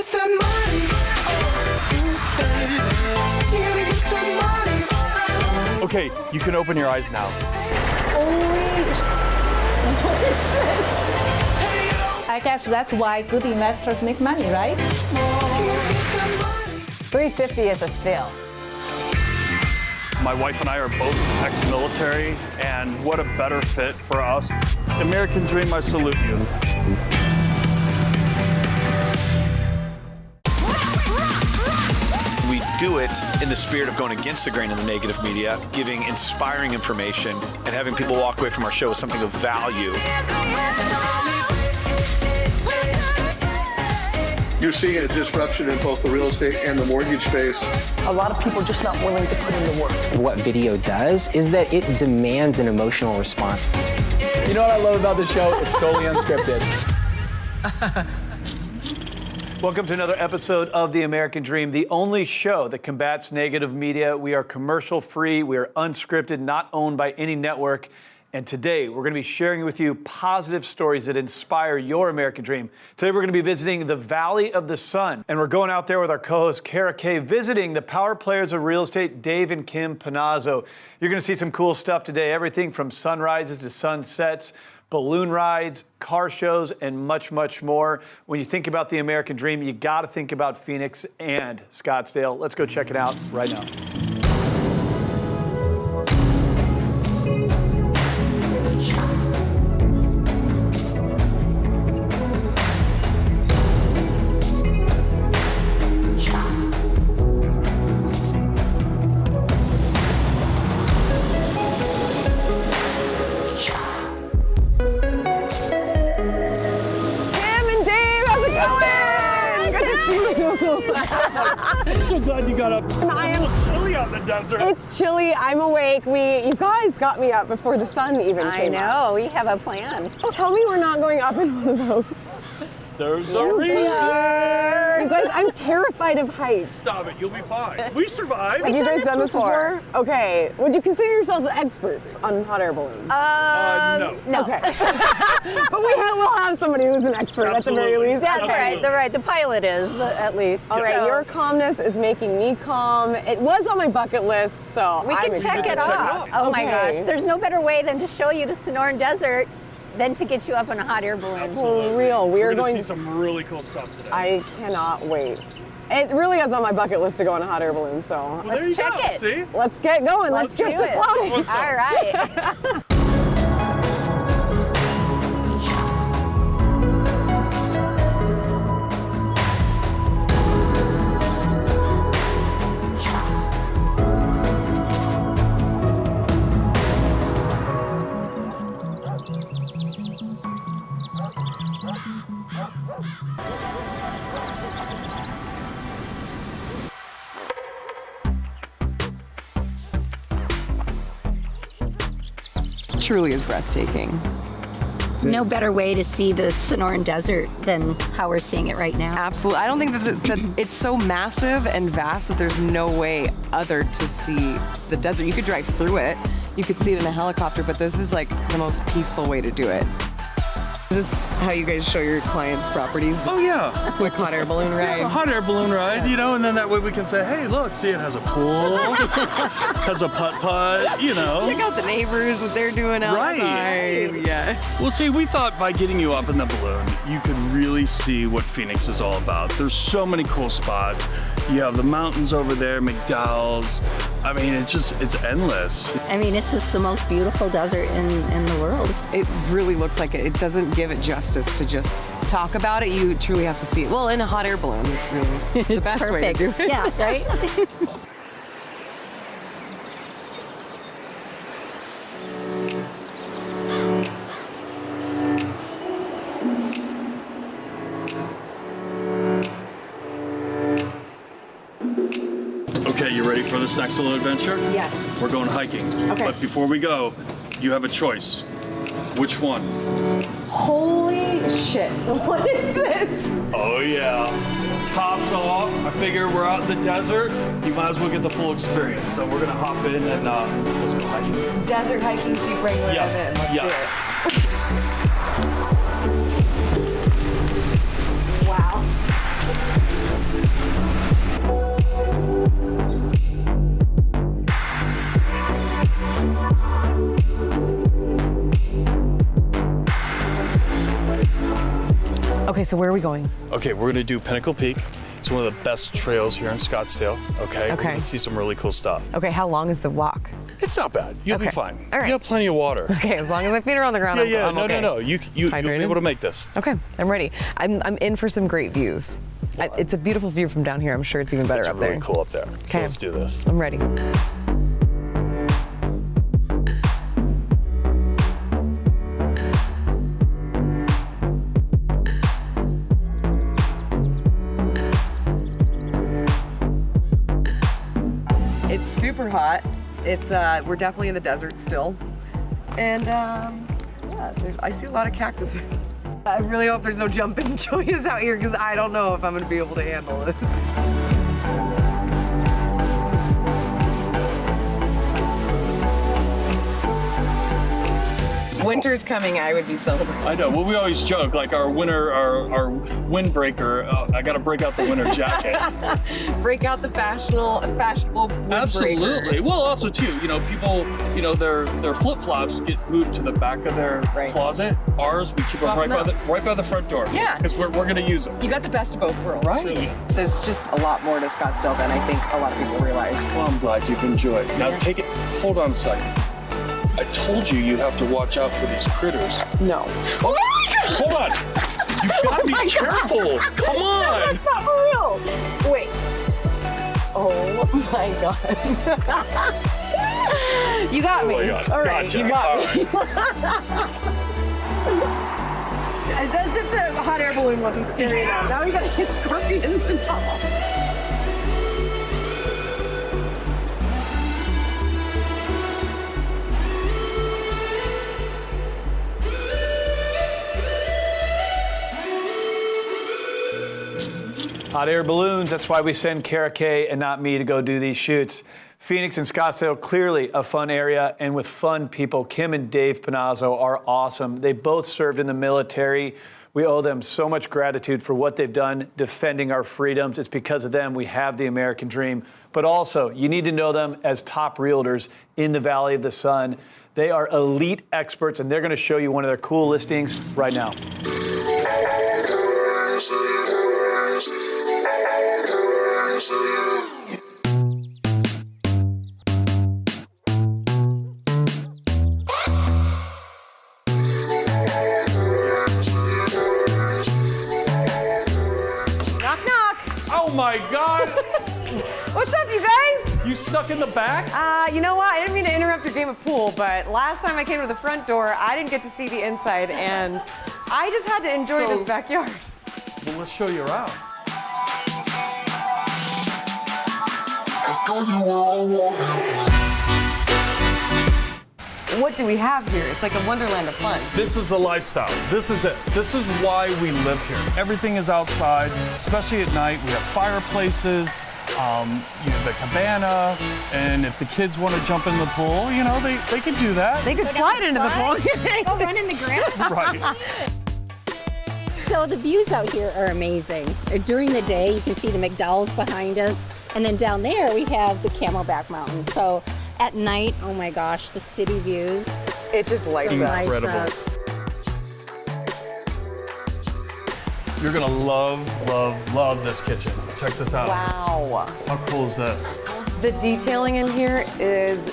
get that money. You gotta get that money. Okay, you can open your eyes now. I guess that's why good investors make money, right? $350 is a steal. My wife and I are both ex-military, and what a better fit for us. American dream, I salute you. We do it in the spirit of going against the grain of the negative media, giving inspiring information, and having people walk away from our show with something of value. You're seeing a disruption in both the real estate and the mortgage space. A lot of people are just not willing to put in the work. What video does is that it demands an emotional response. You know what I love about this show? It's totally unscripted. Welcome to another episode of The American Dream, the only show that combats negative media. We are commercial free, we are unscripted, not owned by any network. And today, we're going to be sharing with you positive stories that inspire your American dream. Today, we're going to be visiting the Valley of the Sun. And we're going out there with our co-host, Kara Kay, visiting the power players of real estate, Dave and Kim Panozzo. You're going to see some cool stuff today, everything from sunrises to sunsets, balloon rides, car shows, and much, much more. When you think about the American dream, you got to think about Phoenix and Scottsdale. Let's go check it out right now. I'm so glad you got up. It's a little chilly out in the desert. It's chilly. I'm awake. You guys got me up before the sun even came up. I know. We have a plan. Tell me we're not going up in one of those. There's a reason. You guys, I'm terrified of heights. Stop it. You'll be fine. We survived. Have you guys done this before? Okay. Would you consider yourselves experts on hot air balloons? No. Okay. But we'll have somebody who's an expert at the very least. That's right. The pilot is, at least. All right, your calmness is making me calm. It was on my bucket list, so we can check it off. Oh my gosh. There's no better way than to show you the Sonoran Desert than to get you up in a hot air balloon. For real. We're going to see some really cool stuff today. I cannot wait. It really is on my bucket list to go on a hot air balloon, so. Well, let's check it. See? Let's get going. Let's get to floating. All right. Truly is breathtaking. No better way to see the Sonoran Desert than how we're seeing it right now. Absolutely. I don't think that it's so massive and vast that there's no way other to see the desert. You could drive through it. You could see it in a helicopter, but this is like the most peaceful way to do it. Is this how you guys show your clients' properties? Oh, yeah. Quick hot air balloon ride? Yeah, a hot air balloon ride, you know, and then that way we can say, hey, look, see, it has a pool, has a putt-putt, you know. Check out the neighbors, what they're doing outside. Right. Yeah. Well, see, we thought by getting you up in the balloon, you could really see what Phoenix is all about. There's so many cool spots. You have the mountains over there, McDowell's. I mean, it's endless. I mean, it's just the most beautiful desert in the world. It really looks like it. It doesn't give it justice to just talk about it. You truly have to see it. Well, in a hot air balloon is really the best way to do it. Yeah, right? Okay, you ready for this next little adventure? Yes. We're going hiking. Okay. But before we go, you have a choice. Which one? Holy shit. What is this? Oh yeah. Tops off. I figure we're out in the desert. You might as well get the full experience. So we're gonna hop in and let's go hiking. Desert hiking Jeep Wrangler. Yes. Let's yes. do it. Wow. Okay, so where are we going? Okay, we're gonna do Pinnacle Peak. It's one of the best trails here in Scottsdale. Okay. We're gonna see some really cool stuff. Okay, how long is the walk? It's not bad. You'll be fine. All right. You have plenty of water. Okay, as long as my feet are on the ground, I'm okay. No. You'll be able to make this. Okay, I'm ready. I'm in for some great views. It's a beautiful view from down here. I'm sure it's even better up there. It's really cool up there. So let's do this. I'm ready. It's super hot. It's we're definitely in the desert still, and yeah, I see a lot of cactuses. I really hope there's no jumping joyous out here because I don't know if I'm gonna be able to handle this. Winter's coming, I would be celebrating. I know. Well, we always joke like our windbreaker. I got to break out the winter jacket. Break out the fashionable windbreaker. Absolutely. Well, also too, people, their flip flops get moved to the back of their closet. Ours, we keep them right by the front door. Yeah. Because we're gonna use them. You got the best of both worlds. Right. Really. There's just a lot more to Scottsdale than I think a lot of people realize. Well, I'm glad you've enjoyed. Now take it. Hold on a second. I told you have to watch out for these critters. No. Oh my God! Hold on. You gotta be careful. Come on. That's not for real. Wait. Oh my God. You got me. Oh my God. All right, Gotcha. you got me. It's as if the hot air balloon wasn't scary enough. Now we gotta get scorpions involved. Hot air balloons, that's why we send Kara Kay and not me to go do these shoots. Phoenix and Scottsdale, clearly a fun area, and with fun people. Kim and Dave Panozzo are awesome. They both served in the military. We owe them so much gratitude for what they've done defending our freedoms. It's because of them we have the American dream. But also, you need to know them as top realtors in the Valley of the Sun. They are elite experts, and they're going to show you one of their cool listings right now. Knock, knock. Oh my God! What's up, you guys? You stuck in the back? You know what? I didn't mean to interrupt your game of pool, but last time I came to the front door, I didn't get to see the inside, and I just had to enjoy this backyard. Well, let's show you around. What do we have here? It's like a wonderland of fun. This is the lifestyle. This is it. This is why we live here. Everything is outside, especially at night. We have fireplaces, the cabana, and if the kids want to jump in the pool, they can do that. They could slide into the pool. Go run in the grass. Right. So the views out here are amazing. During the day, you can see the McDowell's behind us. And then down there, we have the Camelback Mountains. So at night, oh my gosh, the city views. It just lights up. Incredible. You're gonna love this kitchen. Check this out. Wow. How cool is this? The detailing in here is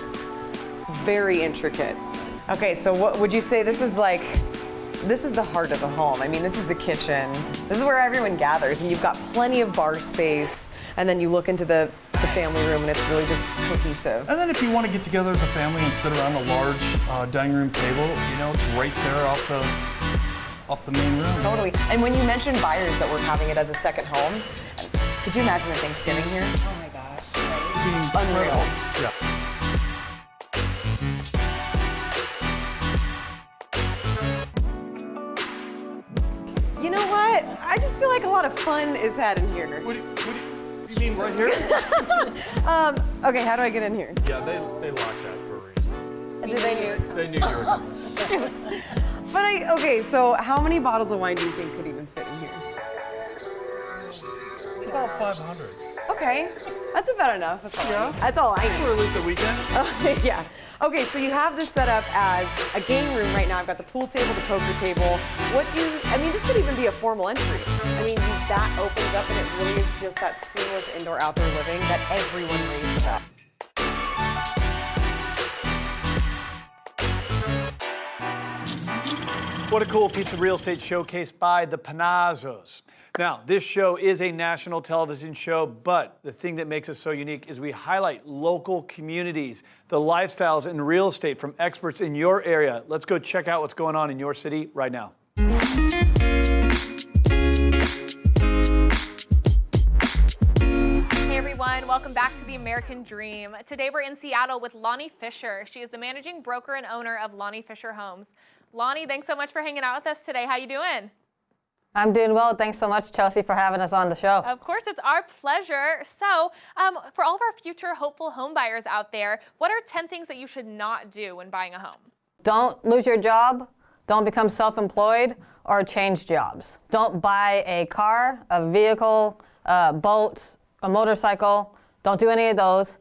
very intricate. Okay, so what would you say this is like? This is the heart of the home. I mean, this is the kitchen. This is where everyone gathers, and you've got plenty of bar space, and then you look into the family room, and it's really just cohesive. And then if you want to get together as a family and sit around a large dining room table, it's right there off the main room. Totally. And when you mentioned buyers that were having it as a second home, could you imagine a Thanksgiving here? Oh my gosh. Unreal. Yeah. You know what? I just feel like a lot of fun is had in here. What do you mean right here? Okay, how do I get in here? Yeah, they locked that for a reason. Did they knew? They knew you were coming. But okay, so how many bottles of wine do you think could even fit in here? It's about 500. Okay. Okay, that's about enough. That's all I need. For at least a weekend. Yeah. Okay, so you have this set up as a game room right now. I've got the pool table, the poker table. This could even be a formal entry. That opens up and it really is just that seamless indoor-outdoor living that everyone raves about. What a cool piece of real estate showcase by the Panozzos. Now, this show is a national television show, but the thing that makes us so unique is we highlight local communities, the lifestyles in real estate from experts in your area. Let's go check out what's going on in your city right now. Hey everyone, welcome back to The American Dream. Today we're in Seattle with Lani Fisher. She is the managing broker and owner of Lani Fisher Homes. Lani, thanks so much for hanging out with us today. How you doing? I'm doing well. Thanks so much, Chelsea, for having us on the show. Of course, it's our pleasure. So, for all of our future hopeful home buyers out there, what are 10 things that you should not do when buying a home? Don't lose your job. Don't become self-employed or change jobs. Don't buy a car, a vehicle, a boat, a motorcycle. Don't do any of those.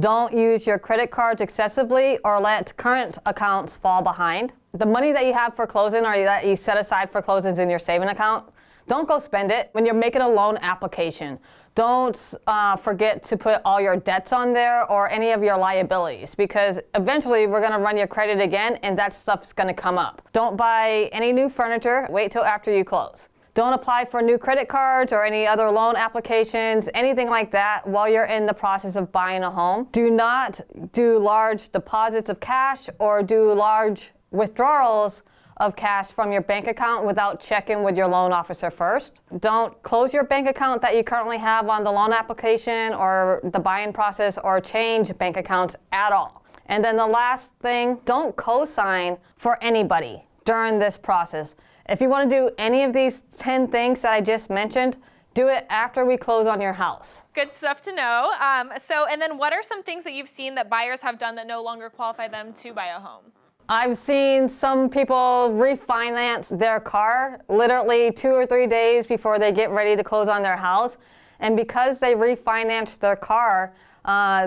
Don't use your credit cards excessively or let current accounts fall behind. The money that you have for closing or that you set aside for closings in your saving account, don't go spend it. When you're making a loan application, don't forget to put all your debts on there or any of your liabilities, because eventually we're gonna run your credit again and that stuff's gonna come up. Don't buy any new furniture. Wait till after you close. Don't apply for new credit cards or any other loan applications, anything like that while you're in the process of buying a home. Do not do large deposits of cash or do large withdrawals of cash from your bank account without checking with your loan officer first. Don't close your bank account that you currently have on the loan application or the buying process or change bank accounts at all. And then the last thing, don't co-sign for anybody during this process. If you want to do any of these 10 things that I just mentioned, do it after we close on your house. Good stuff to know. And then what are some things that you've seen that buyers have done that no longer qualify them to buy a home? I've seen some people refinance their car literally 2 or 3 days before they get ready to close on their house. And because they refinanced their car,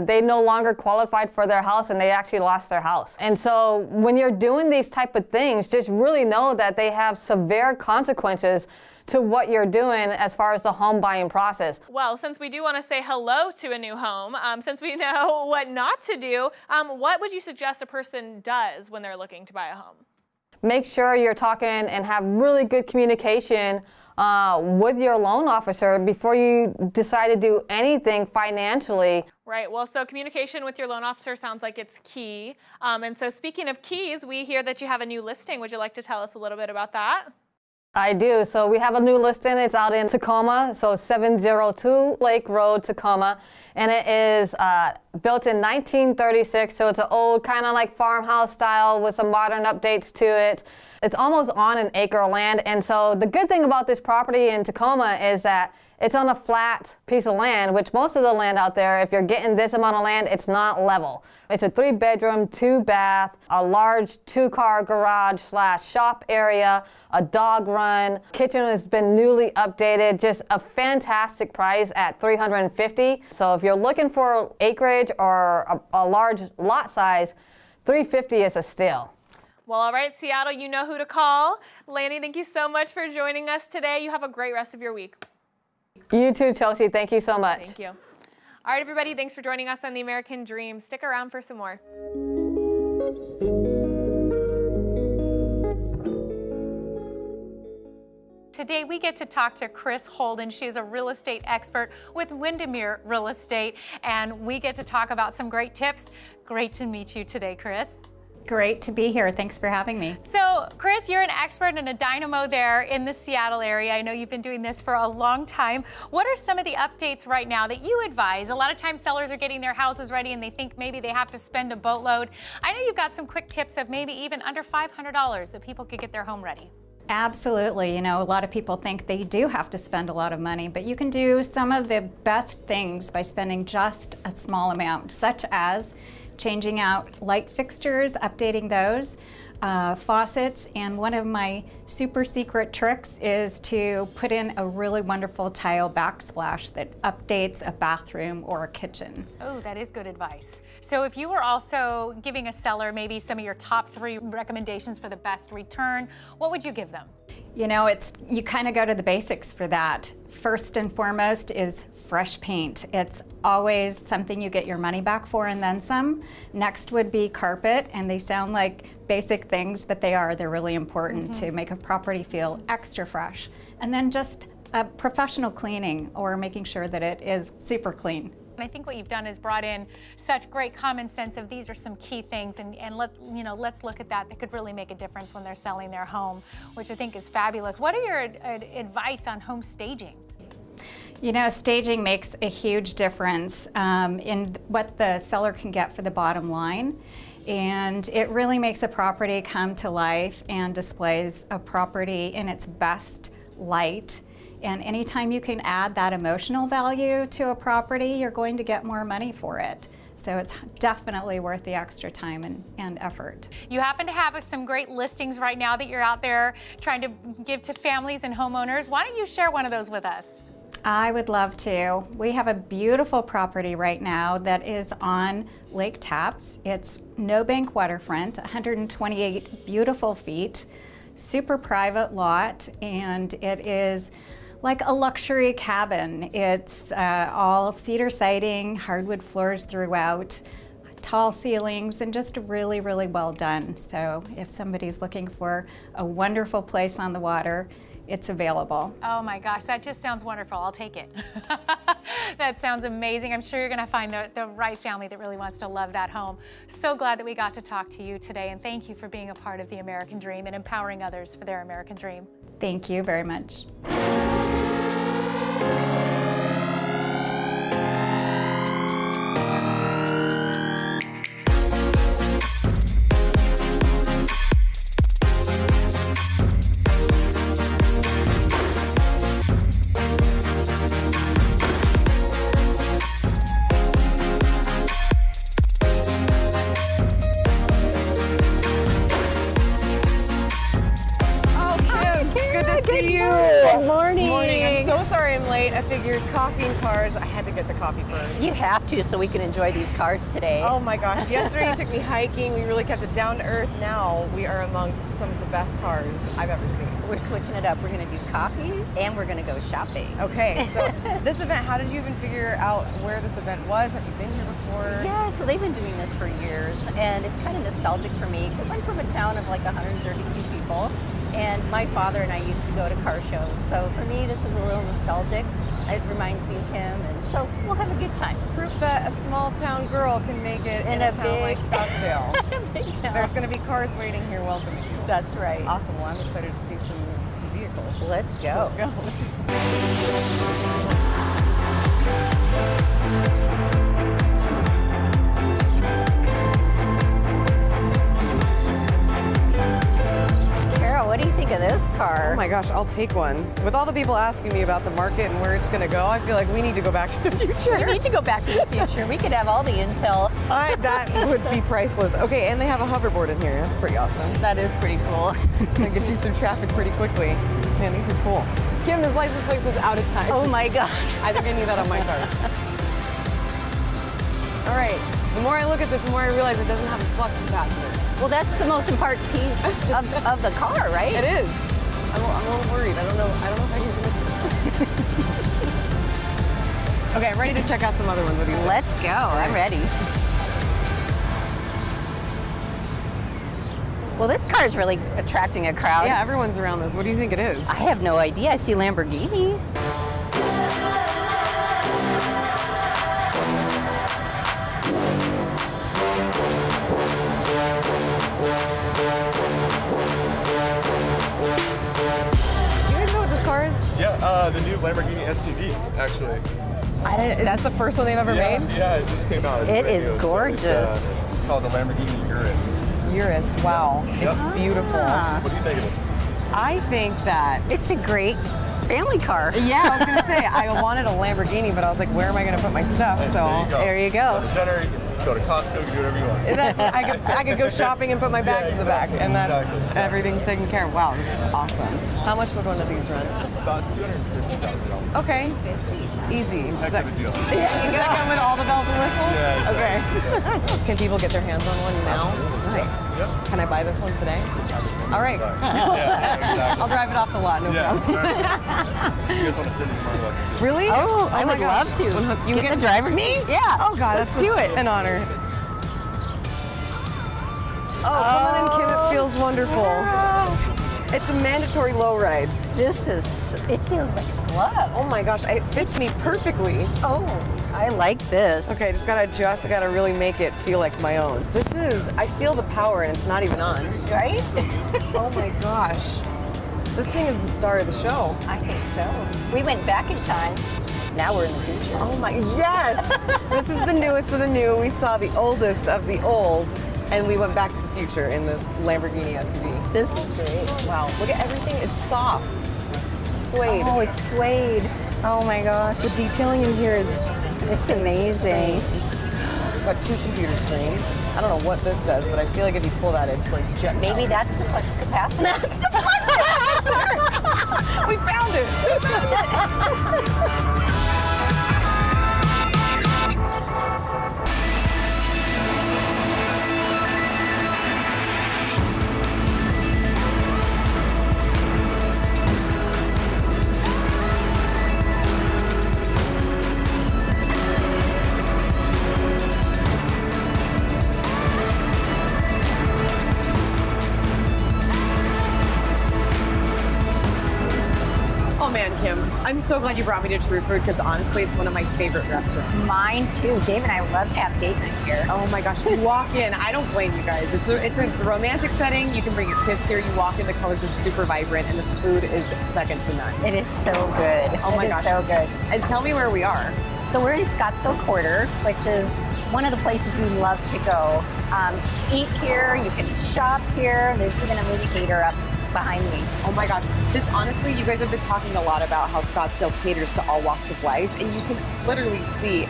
they no longer qualified for their house and they actually lost their house. And so when you're doing these type of things, just really know that they have severe consequences to what you're doing as far as the home buying process. Well, since we do want to say hello to a new home, since we know what not to do, what would you suggest a person does when they're looking to buy a home? Make sure you're talking and have really good communication with your loan officer before you decide to do anything financially. Right, well, so communication with your loan officer sounds like it's key. And so speaking of keys, we hear that you have a new listing. Would you like to tell us a little bit about that? I do. So we have a new listing. It's out in Tacoma, so 702 Lake Road, Tacoma. And it is built in 1936, so it's an old kind of like farmhouse style with some modern updates to it. It's almost on an acre of land. And so the good thing about this property in Tacoma is that it's on a flat piece of land, which most of the land out there, if you're getting this amount of land, it's not level. It's a 3-bedroom, 2-bath, a large 2-car garage / shop area, a dog run. Kitchen has been newly updated, just a fantastic price at $350,000. So if you're looking for acreage or a large lot size, $350,000 is a steal. Well, all right, Seattle, you know who to call. Laine, thank you so much for joining us today. You have a great rest of your week. You too, Chelsea. Thank you so much. Thank you. All right, everybody, thanks for joining us on The American Dream. Stick around for some more. Today we get to talk to Kris Holden. She is a real estate expert with Windermere Real Estate, and we get to talk about some great tips. Great to meet you today, Kris. Great to be here. Thanks for having me. So, Kris, you're an expert and a dynamo there in the Seattle area. I know you've been doing this for a long time. What are some of the updates right now that you advise? A lot of times sellers are getting their houses ready and they think maybe they have to spend a boatload. I know you've got some quick tips of maybe even under $500 that people could get their home ready. Absolutely. You know, a lot of people think they do have to spend a lot of money, but you can do some of the best things by spending just a small amount, such as changing out light fixtures, updating those, faucets, and one of my super secret tricks is to put in a really wonderful tile backsplash that updates a bathroom or a kitchen. Oh, that is good advice. So if you were also giving a seller maybe some of your top 3 recommendations for the best return, what would you give them? You know, you kind of go to the basics for that. First and foremost is fresh paint. It's always something you get your money back for and then some. Next would be carpet, and they sound like basic things, but they're really important to make a property feel extra fresh. And then just a professional cleaning, or making sure that it is super clean. I think what you've done is brought in such great common sense of these are some key things, and let's look at that could really make a difference when they're selling their home, which I think is fabulous. What are your advice on home staging? You know, staging makes a huge difference in what the seller can get for the bottom line. And it really makes a property come to life and displays a property in its best light. And anytime you can add that emotional value to a property, you're going to get more money for it. So it's definitely worth the extra time and effort. You happen to have some great listings right now that you're out there trying to give to families and homeowners. Why don't you share one of those with us? I would love to. We have a beautiful property right now that is on Lake Tapps. It's no bank waterfront, 128 beautiful feet, super private lot, and it is like a luxury cabin. It's all cedar siding, hardwood floors throughout, tall ceilings, and just really, really well done. So if somebody's looking for a wonderful place on the water, it's available. Oh my gosh, that just sounds wonderful. I'll take it. That sounds amazing. I'm sure you're gonna find the right family that really wants to love that home. So glad that we got to talk to you today, and thank you for being a part of the American Dream and empowering others for their American Dream. Thank you very much. I figured coffee and cars, I had to get the coffee first. You have to, so we can enjoy these cars today. Oh my gosh, yesterday you took me hiking, we really kept it down to earth. Now we are amongst some of the best cars I've ever seen. We're switching it up. We're gonna do coffee and we're gonna go shopping. Okay, so this event, how did you even figure out where this event was? Have you been here before? Yeah, so they've been doing this for years, and it's kind of nostalgic for me because I'm from a town of like 132 people. And my father and I used to go to car shows. So for me, this is a little nostalgic. It reminds me of him, and so we'll have a good time. Proof that a small town girl can make it in a town like Scottsdale. In a big town. There's going to be cars waiting here welcoming you. That's right. Awesome. Well, I'm excited to see some vehicles. Let's go. Let's go. What do you think of this car? Oh my gosh, I'll take one. With all the people asking me about the market and where it's going to go, I feel like we need to go back to the future. We need to go back to the future. We could have all the intel. That would be priceless. Okay, and they have a hoverboard in here. That's pretty awesome. That is pretty cool. They get you through traffic pretty quickly. Man, these are cool. Kim, his license plate is out of time. Oh my gosh. I think I need that on my car. All right, the more I look at this, the more I realize it doesn't have a flux capacitor. Well, that's the most important piece of the car, right? It is. I'm a little worried. I don't know if I can commit to this. Okay, I'm ready to check out some other ones. What do you say? Let's go. I'm ready. Well, this car is really attracting a crowd. Yeah, everyone's around this. What do you think it is? I have no idea. I see Lamborghini. The new Lamborghini SUV, actually. That's the first one they've ever made? Yeah, it just came out. It is gorgeous. So it's called the Lamborghini Urus. Urus, wow. Yep. It's beautiful. What do you think of it? I think that it's a great family car. Yeah, I was going to say, I wanted a Lamborghini, but I was like, where am I going to put my stuff? So there you go. The Go to Costco, you can do whatever you want. I could go shopping and put my bags in the back, and that's everything's taken care of. Wow, this is awesome. How much would one of these run? It's about $250,000. Okay. Easy. Heck of a deal. Yeah, you gotta come with all the bells and whistles? Yeah, Okay. Can people get their hands on one now? Absolutely. Nice. Yep. Can I buy this one today? All right. Yeah, exactly. I'll drive it off the lot, no problem. You guys want to sit in front of it too? Really? Oh, I my would gosh. love to. You Get get the driver's me? seat. Yeah. Oh God, Let's that's do it. an honor. Oh, come on in, Kim. It feels wonderful. It's a mandatory low ride. It feels like a glove. Oh my gosh, it fits me perfectly. Oh, I like this. Okay, I just gotta adjust. I gotta really make it feel like my own. I feel the power and it's not even on. Right? Oh my gosh. This thing is the star of the show. I think so. We went back in time. Now we're in the future. Oh my, yes! This is the newest of the new. We saw the oldest of the old, and we went back to the future in this Lamborghini SUV. This is great. Wow, look at everything. It's soft. It's suede. Oh, it's suede. Oh my gosh. The detailing in here is It's amazing. We've got 2 computer screens. I don't know what this does, but I feel like if you pull that, it's like jet Maybe power. that's the flex capacitor. That's the flex capacitor! We found it! Oh man, Kim, I'm so glad you brought me to True Food because honestly, it's one of my favorite restaurants. Mine too. Dave and I love to have date night here. Oh my gosh, you walk in, I don't blame you guys. It's a romantic setting. You can bring your kids here. You walk in, the colors are super vibrant, and the food is second to none. It is so good. Oh my It gosh. is so good. And tell me where we are. So we're in Scottsdale Quarter, which is one of the places we love to go. Eat here, you can shop here. There's even a movie theater up behind me. Oh my gosh. This honestly, you guys have been talking a lot about how Scottsdale caters to all walks of life, and you can literally see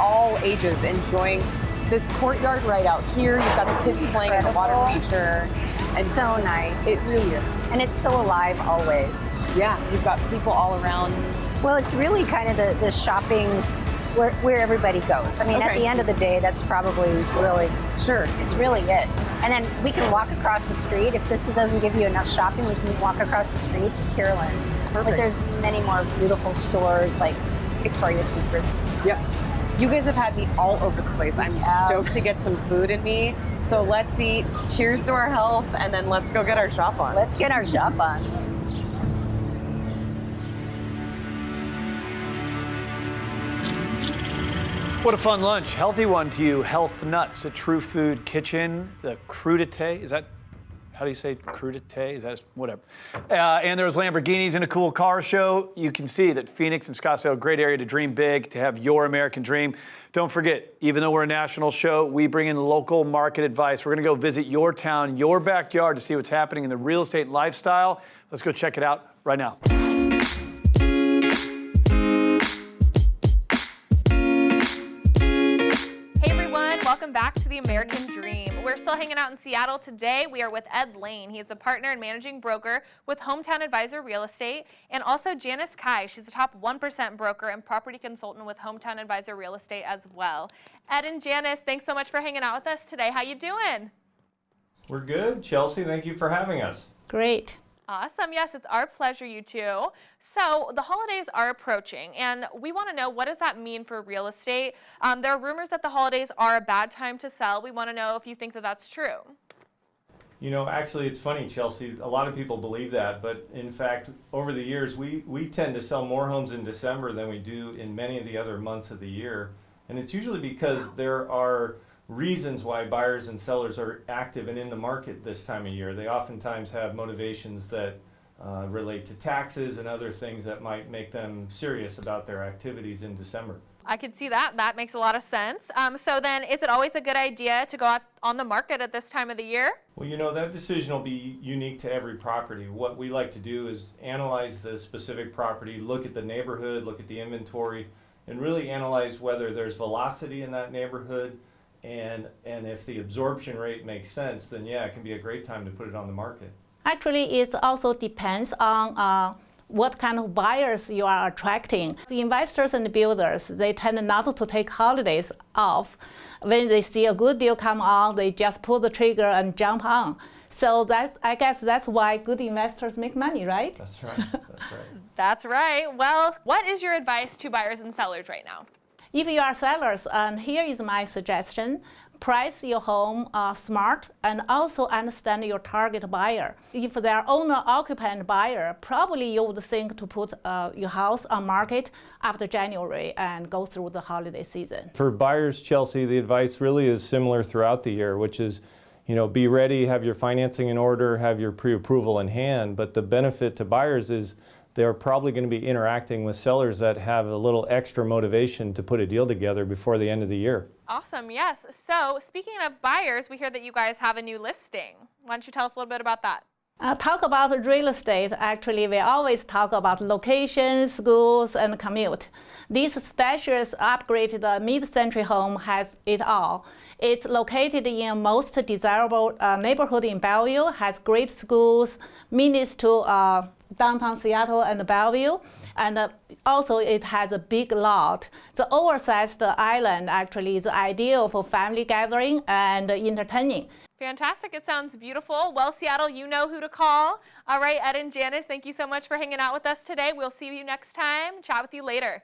all ages enjoying this courtyard right out here. You've got the kids playing in the water feature. And so nice. It really is. And it's so alive always. Yeah, you've got people all around. Well, it's really kind of the shopping where everybody goes. I mean, at the end of the day, that's probably really, sure, it's really it. And then we can walk across the street. If this doesn't give you enough shopping, we can walk across the street to Kierland. But there's many more beautiful stores like Victoria's Secrets. Yep. You guys have had me all over the place. I'm stoked to get some food in me. So let's eat. Cheers to our health, and then let's go get our shop on. Let's get our shop on. What a fun lunch. Healthy one to you. Health Nuts at True Food Kitchen. The crudité, is that, how do you say crudité? Is that, whatever. And there was Lamborghinis in a cool car show. You can see that Phoenix and Scottsdale, great area to dream big, to have your American dream. Don't forget, even though we're a national show, we bring in local market advice. We're gonna go visit your town, your backyard to see what's happening in the real estate and lifestyle. Let's go check it out right now. Welcome back to the American Dream. We're still hanging out in Seattle today. We are with Ed Laine. He is a partner and managing broker with Hometown Advisor Real Estate, and also Janice Cai. She's the top 1% broker and property consultant with Hometown Advisor Real Estate as well. Ed and Janice, thanks so much for hanging out with us today. How you doing? We're good, Chelsea. Thank you for having us. Great. Awesome. Yes, it's our pleasure, you two. So the holidays are approaching, and we want to know, what does that mean for real estate? There are rumors that the holidays are a bad time to sell. We want to know if you think that that's true. You know, actually, it's funny, Chelsea. A lot of people believe that, but in fact, over the years, we tend to sell more homes in December than we do in many of the other months of the year. And it's usually because there are reasons why buyers and sellers are active and in the market this time of year. They oftentimes have motivations that relate to taxes and other things that might make them serious about their activities in December. I can see that. That makes a lot of sense. So then, is it always a good idea to go out on the market at this time of the year? Well, you know, that decision will be unique to every property. What we like to do is analyze the specific property, look at the neighborhood, look at the inventory, and really analyze whether there's velocity in that neighborhood, And if the absorption rate makes sense, then yeah, it can be a great time to put it on the market. Actually, it also depends on what kind of buyers you are attracting. The investors and the builders, they tend not to take holidays off. When they see a good deal come on, they just pull the trigger and jump on. So I guess that's why good investors make money, right? That's right. That's right. That's right. Well, what is your advice to buyers and sellers right now? If you are sellers, and here is my suggestion, price your home smart and also understand your target buyer. If they are owner-occupant buyer, probably you would think to put your house on market after January and go through the holiday season. For buyers, Chelsea, the advice really is similar throughout the year, which is, be ready, have your financing in order, have your pre-approval in hand. But the benefit to buyers is they're probably going to be interacting with sellers that have a little extra motivation to put a deal together before the end of the year. Awesome, yes. So speaking of buyers, we hear that you guys have a new listing. Why don't you tell us a little bit about that? Talk about real estate. Actually, we always talk about locations, schools, and commute. This spacious, upgraded mid-century home has it all. It's located in a most desirable neighborhood in Bellevue, has great schools, minutes to downtown Seattle and Bellevue, and also it has a big lot. The oversized island actually is ideal for family gathering and entertaining. Fantastic. It sounds beautiful. Well, Seattle, you know who to call. All right, Ed and Janice, thank you so much for hanging out with us today. We'll see you next time. Chat with you later.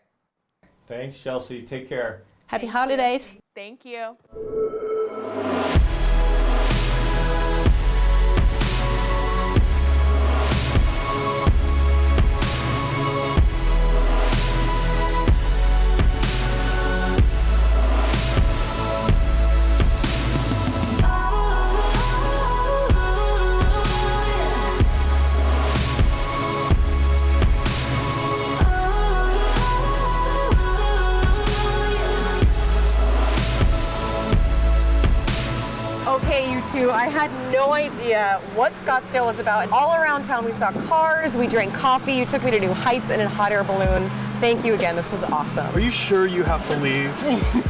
Thanks, Chelsea. Take care. Happy holidays. Thank you. Okay, you two, I had no idea what Scottsdale was about. All around town we saw cars, we drank coffee, you took me to new heights in a hot air balloon. Thank you again, this was awesome. Are you sure you have to leave?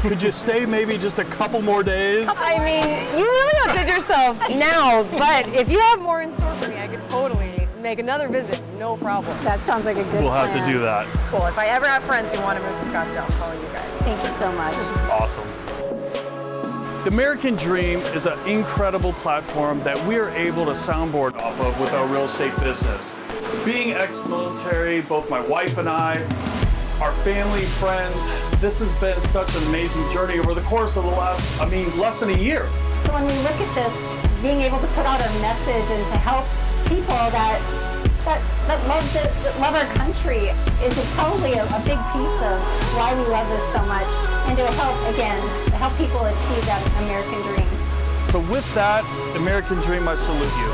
Could you stay maybe just a couple more days? I mean, you really outdid yourself now, but if you have more in store for me, I could totally make another visit, no problem. That sounds like a good We'll have plan. to do that. Cool, if I ever have friends who want to move to Scottsdale, I'll call you guys. Thank you so much. Awesome. The American Dream is an incredible platform that we are able to soundboard off of with our real estate business. Being ex-military, both my wife and I, our family, friends, this has been such an amazing journey over the course of the last, less than a year. So when we look at this, being able to put out a message and to help people that love our country is probably a big piece of why we love this so much, and to help people achieve that American dream. So with that, American Dream, I salute you.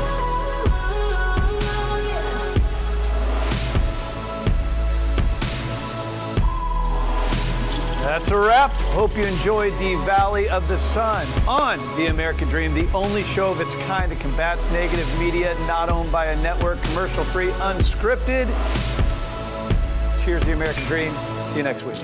That's a wrap. Hope you enjoyed the Valley of the Sun on The American Dream, the only show of its kind that combats negative media, not owned by a network, commercial-free, unscripted. Cheers, The American Dream. See you next week.